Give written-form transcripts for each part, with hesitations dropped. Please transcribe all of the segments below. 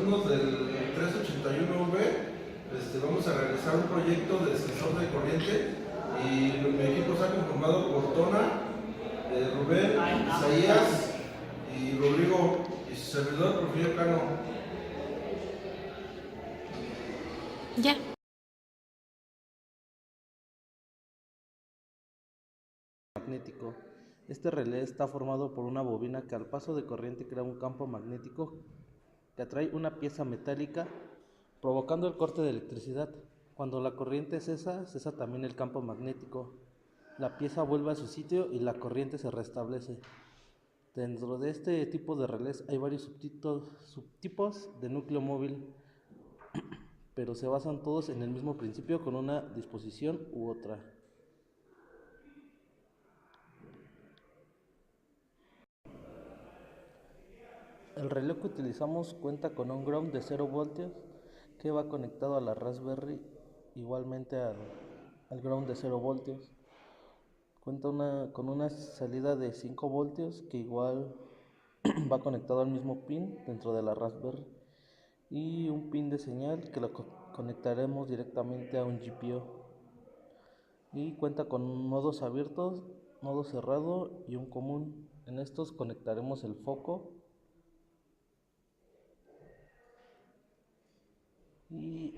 alumnos del 381V vamos a realizar un proyecto de sensor de corriente y mi equipo está conformado por Tona, Rubén, Isaías y Rodrigo y su servidor, Porfirio Cano. Ya. Magnético. Este relé está formado por una bobina que al paso de corriente crea un campo magnético que atrae una pieza metálica, provocando el corte de electricidad. Cuando la corriente cesa, cesa también el campo magnético. La pieza vuelve a su sitio y la corriente se restablece. Dentro de este tipo de relés hay varios subtipos de núcleo móvil, pero se basan todos en el mismo principio con una disposición u otra. El relé que utilizamos cuenta con un ground de 0 voltios que va conectado a la Raspberry, igualmente al ground de 0 voltios. Cuenta con una salida de 5 voltios que igual va conectado al mismo pin dentro de la Raspberry y un pin de señal que lo conectaremos directamente a un GPIO. Y cuenta con nodos abiertos, nodo cerrado y un común. En estos conectaremos el foco y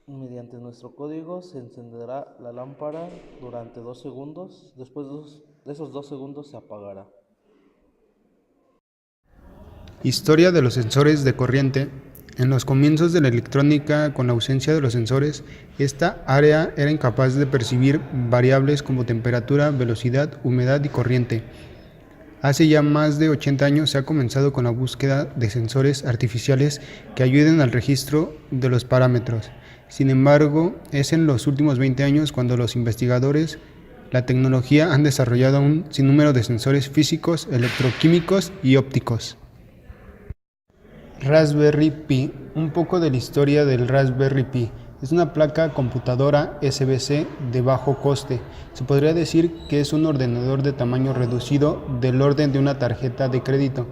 mediante nuestro código se encenderá la lámpara durante 2 segundos. Después de esos 2 segundos se apagará. Historia de los sensores de corriente. En los comienzos de la electrónica, con la ausencia de los sensores, esta área era incapaz de percibir variables como temperatura, velocidad, humedad y corriente. Hace ya más de 80 años se ha comenzado con la búsqueda de sensores artificiales que ayuden al registro de los parámetros. Sin embargo, es en los últimos 20 años cuando los investigadores, la tecnología han desarrollado un sinnúmero de sensores físicos, electroquímicos y ópticos. Raspberry Pi. Un poco de la historia del Raspberry Pi. Es una placa computadora SBC de bajo coste. Se podría decir que es un ordenador de tamaño reducido del orden de una tarjeta de crédito,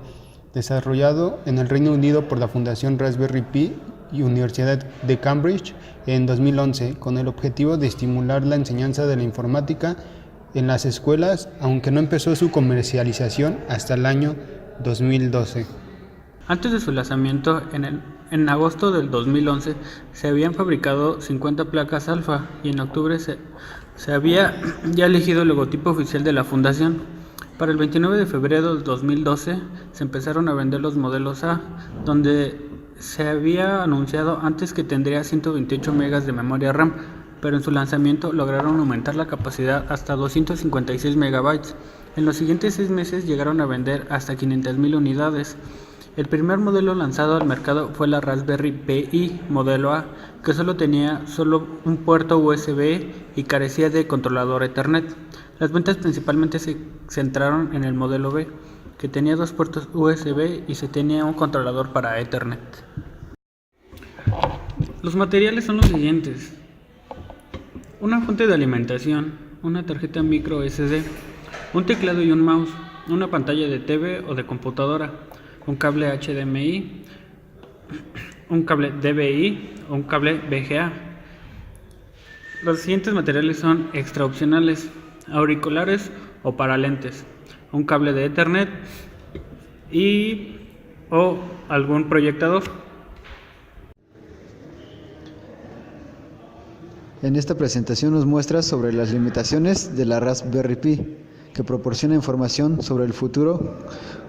desarrollado en el Reino Unido por la Fundación Raspberry Pi y Universidad de Cambridge en 2011, con el objetivo de estimular la enseñanza de la informática en las escuelas, aunque no empezó su comercialización hasta el año 2012. Antes de su lanzamiento, en agosto del 2011, se habían fabricado 50 placas alfa y en octubre se había ya elegido el logotipo oficial de la fundación. Para el 29 de febrero del 2012 se empezaron a vender los modelos A, donde se había anunciado antes que tendría 128 megas de memoria RAM, pero en su lanzamiento lograron aumentar la capacidad hasta 256 megabytes. En los siguientes 6 meses llegaron a vender hasta 500,000 unidades. El primer modelo lanzado al mercado fue la Raspberry Pi modelo A, que tenía solo un puerto USB y carecía de controlador Ethernet. Las ventas principalmente se centraron en el modelo B, que tenía 2 puertos USB y se tenía un controlador para Ethernet. Los materiales son los siguientes: una fuente de alimentación, una tarjeta micro SD, un teclado y un mouse, una pantalla de TV o de computadora, un cable HDMI, un cable DVI o un cable VGA. Los siguientes materiales son extra opcionales: auriculares o paralentes, un cable de Ethernet o algún proyectador. En esta presentación nos muestra sobre las limitaciones de la Raspberry Pi, que proporciona información sobre el futuro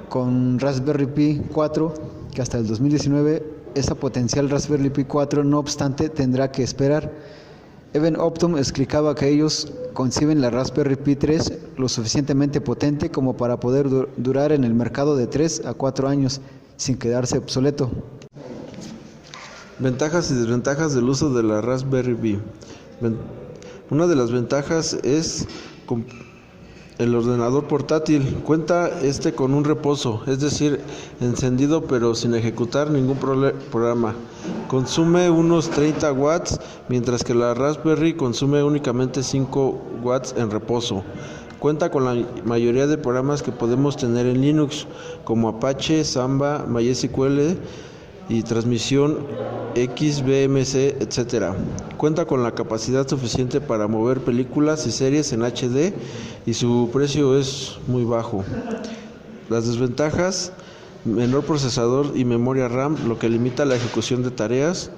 con Raspberry Pi 4, que hasta el 2019 esa potencial Raspberry Pi 4 no obstante tendrá que esperar. Eben Optum explicaba que ellos conciben la Raspberry Pi 3 lo suficientemente potente como para poder durar en el mercado de 3 a 4 años sin quedarse obsoleto. Ventajas y desventajas del uso de la Raspberry Pi. Una de las ventajas es el ordenador portátil. Cuenta con un reposo, es decir, encendido pero sin ejecutar ningún programa. Consume unos 30 watts, mientras que la Raspberry consume únicamente 5 watts en reposo. Cuenta con la mayoría de programas que podemos tener en Linux, como Apache, Samba, MySQL, y transmisión XBMC, etc. Cuenta con la capacidad suficiente para mover películas y series en HD y su precio es muy bajo. Las desventajas: menor procesador y memoria RAM, lo que limita la ejecución de tareas.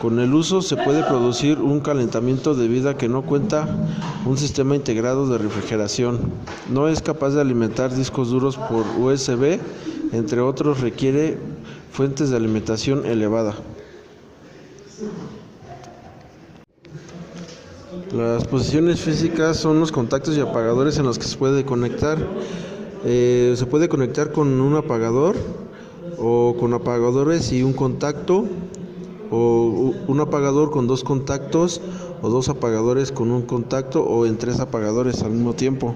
Con el uso se puede producir un calentamiento debido a que no cuenta un sistema integrado de refrigeración. No es capaz de alimentar discos duros por USB, entre otros. Requiere fuentes de alimentación elevada. Las posiciones físicas son los contactos y apagadores en los que se puede conectar. Se puede conectar con un apagador o con apagadores y un contacto, o un apagador con dos contactos, o dos apagadores con un contacto, o en tres apagadores al mismo tiempo.